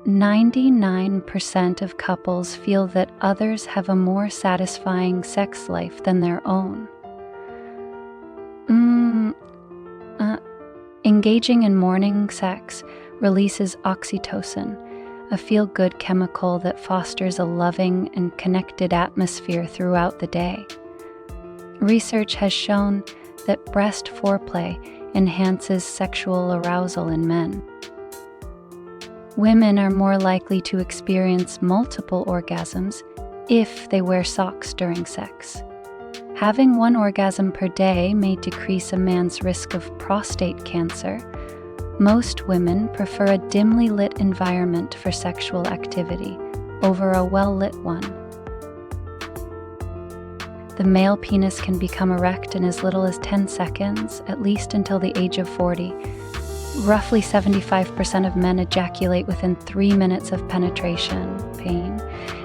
99% of couples feel that others have a more satisfying sex life than their own. Engaging in morning sex releases oxytocin, a feel-good chemical that fosters a loving and connected atmosphere throughout the day. Research has shown that breast foreplay enhances sexual arousal in men. Women are more likely to experience multiple orgasms if they wear socks during sex. Having one orgasm per day may decrease a man's risk of prostate cancer. Most women prefer a dimly lit environment for sexual activity over a well-lit one. The male penis can become erect in as little as 10 seconds, at least until the age of 40. Roughly 75% of men ejaculate within 3 minutes of penetration, pain,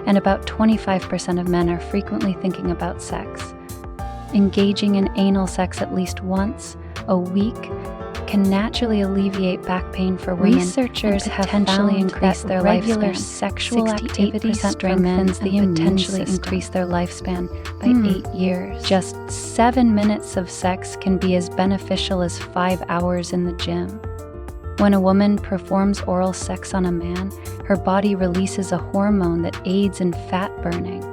and about 25% of men are frequently thinking about sex. Engaging in anal sex at least once a week can naturally alleviate back pain for women. Researchers have potentially increased their regular lifespan. Sexual activity strengthens the potentially increase their lifespan by 8 years. Just 7 minutes of sex can be as beneficial as 5 hours in the gym. When a woman performs oral sex on a man, her body releases a hormone that aids in fat burning.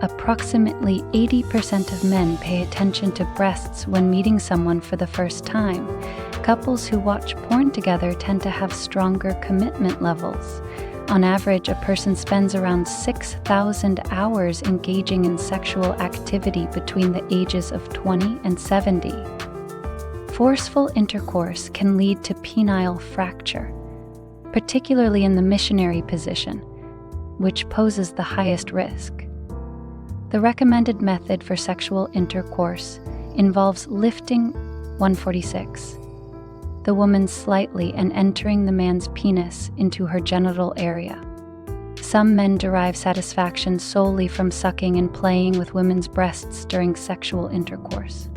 Approximately 80% of men pay attention to breasts when meeting someone for the first time. Couples who watch porn together tend to have stronger commitment levels. On average, a person spends around 6,000 hours engaging in sexual activity between the ages of 20 and 70. Forceful intercourse can lead to penile fracture, particularly in the missionary position, which poses the highest risk. The recommended method for sexual intercourse involves lifting 146, the woman slightly, and entering the man's penis into her genital area. Some men derive satisfaction solely from sucking and playing with women's breasts during sexual intercourse.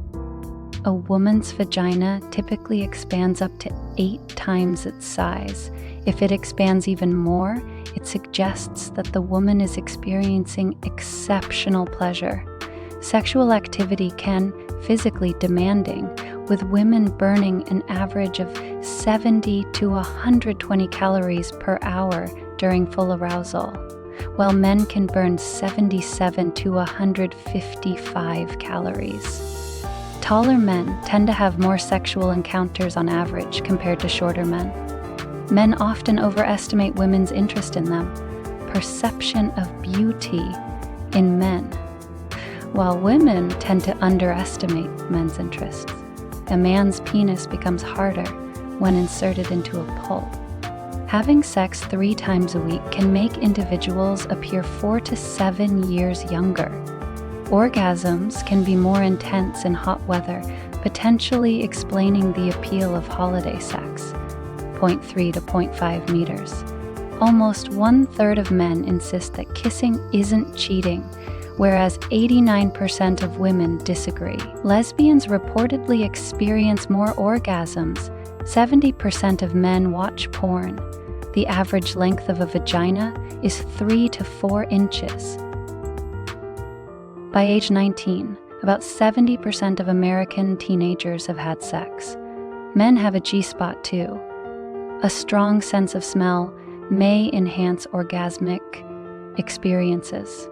A woman's vagina typically expands up to 8 times its size. If it expands even more, it suggests that the woman is experiencing exceptional pleasure. Sexual activity can be physically demanding, with women burning an average of 70 to 120 calories per hour during full arousal, while men can burn 77 to 155 calories. Taller men tend to have more sexual encounters on average compared to shorter men. Men often overestimate women's interest in them, perception of beauty in men, while women tend to underestimate men's interests. A man's penis becomes harder when inserted into a pulp. Having sex 3 times a week can make individuals appear 4 to 7 years younger. Orgasms can be more intense in hot weather, potentially explaining the appeal of holiday sex. 0.3 to 0.5 meters. Almost 1/3 of men insist that kissing isn't cheating, whereas 89% of women disagree. Lesbians reportedly experience more orgasms. 70% of men watch porn. The average length of a vagina is 3 to 4 inches. By age 19, about 70% of American teenagers have had sex. Men have a G-spot too. A strong sense of smell may enhance orgasmic experiences.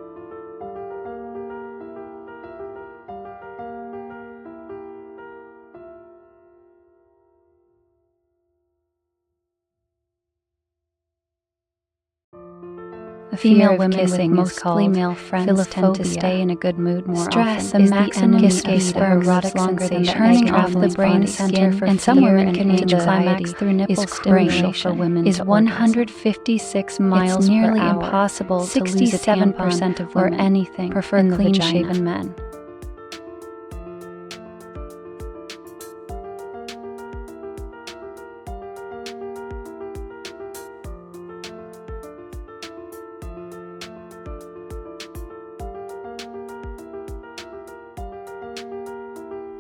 Female women kissing with mostly male friends tend to stay in a good mood more Stress, often. a maximum Kiss erotic longer than sensation, turning off the brain center for and some women can reach climax through nipple stimulation for women is to 156 miles It's nearly per hour. impossible to lose a 67% tampon of or women anything prefer in the clean-shaven vagina. Men.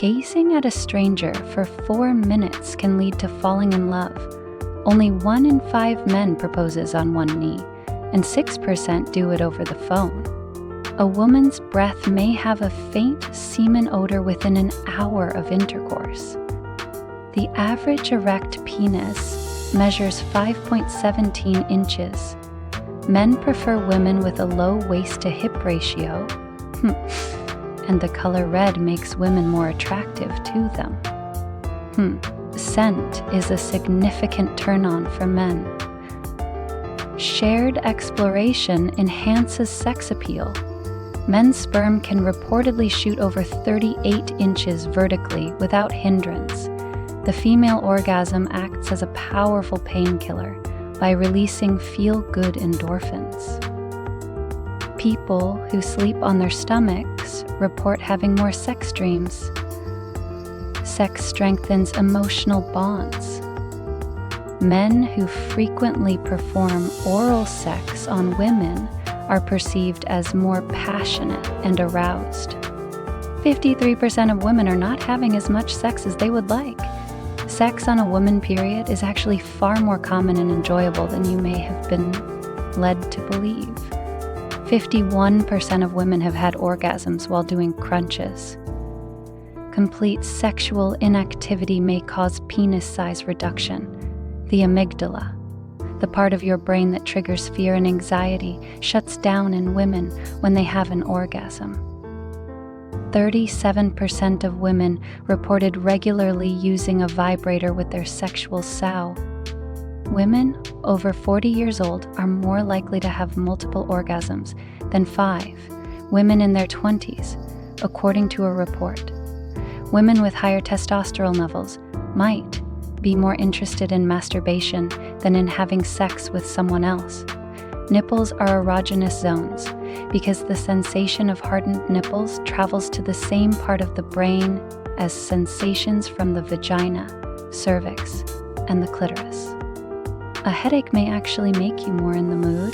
Gazing at a stranger for 4 minutes can lead to falling in love. Only 1 in 5 men proposes on one knee, and 6% do it over the phone. A woman's breath may have a faint semen odor within an hour of intercourse. The average erect penis measures 5.17 inches. Men prefer women with a low waist-to-hip ratio, and the color red makes women more attractive to them. Scent is a significant turn-on for men. Shared exploration enhances sex appeal. Men's sperm can reportedly shoot over 38 inches vertically without hindrance. The female orgasm acts as a powerful painkiller by releasing feel-good endorphins. People who sleep on their stomachs report having more sex dreams. Sex strengthens emotional bonds. Men who frequently perform oral sex on women are perceived as more passionate and aroused. 53% of women are not having as much sex as they would like. Sex on a woman period is actually far more common and enjoyable than you may have been led to believe. 51% of women have had orgasms while doing crunches. Complete sexual inactivity may cause penis size reduction. The amygdala, the part of your brain that triggers fear and anxiety, shuts down in women when they have an orgasm. 37% of women reported regularly using a vibrator with their sexual sow. Women over 40 years old are more likely to have multiple orgasms than 5 women in their 20s, according to a report. Women with higher testosterone levels might be more interested in masturbation than in having sex with someone else. Nipples are erogenous zones because the sensation of hardened nipples travels to the same part of the brain as sensations from the vagina, cervix, and the clitoris. A headache may actually make you more in the mood.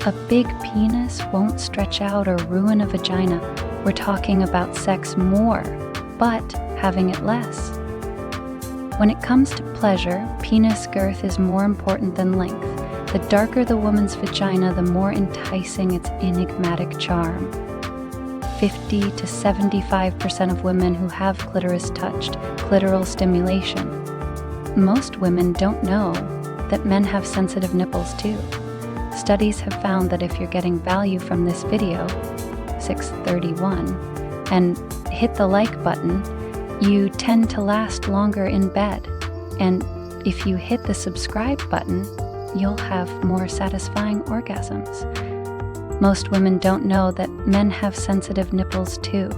A big penis won't stretch out or ruin a vagina. We're talking about sex more, but having it less. When it comes to pleasure, penis girth is more important than length. The darker the woman's vagina, the more enticing its enigmatic charm. 50 to 75% of women who have clitoris touched clitoral stimulation. Most women don't know that men have sensitive nipples too. Studies have found that if you're getting value from this video, 631, and hit the like button, you tend to last longer in bed. And if you hit the subscribe button, you'll have more satisfying orgasms. Most women don't know that men have sensitive nipples too.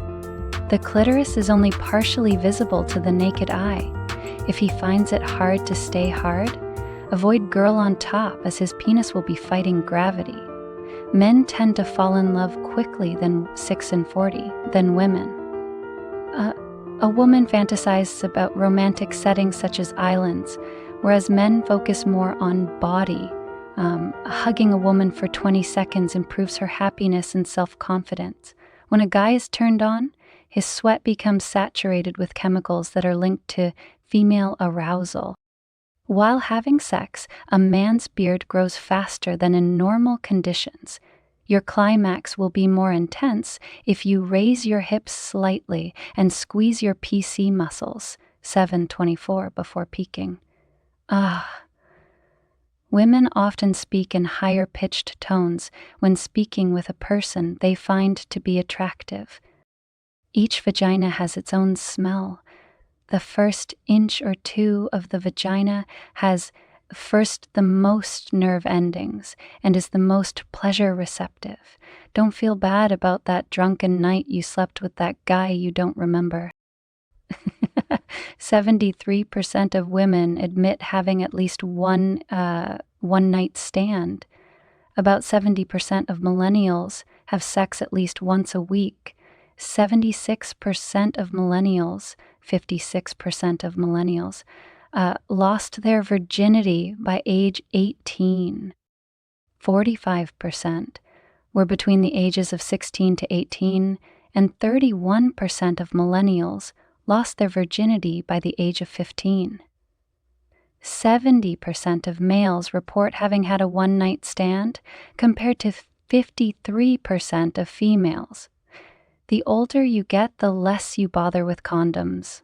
The clitoris is only partially visible to the naked eye. If he finds it hard to stay hard, avoid girl on top as his penis will be fighting gravity. Men tend to fall in love quickly than 6 and 40 than women. A woman fantasizes about romantic settings such as islands, whereas men focus more on body. Hugging a woman for 20 seconds improves her happiness and self-confidence. When a guy is turned on, his sweat becomes saturated with chemicals that are linked to female arousal. While having sex, a man's beard grows faster than in normal conditions. Your climax will be more intense if you raise your hips slightly and squeeze your PC muscles, 7:24 before peaking. Women often speak in higher-pitched tones when speaking with a person they find to be attractive. Each vagina has its own smell. The first inch or 2 of the vagina has first the most nerve endings and is the most pleasure receptive. Don't feel bad about that drunken night you slept with that guy you don't remember. 73% of women admit having at least one night stand. About 70% of millennials have sex at least once a week. 76% of millennials, 56% of millennials, lost their virginity by age 18. 45% were between the ages of 16 to 18, and 31% of millennials lost their virginity by the age of 15. 70% of males report having had a one-night stand, compared to 53% of females. The older you get, the less you bother with condoms.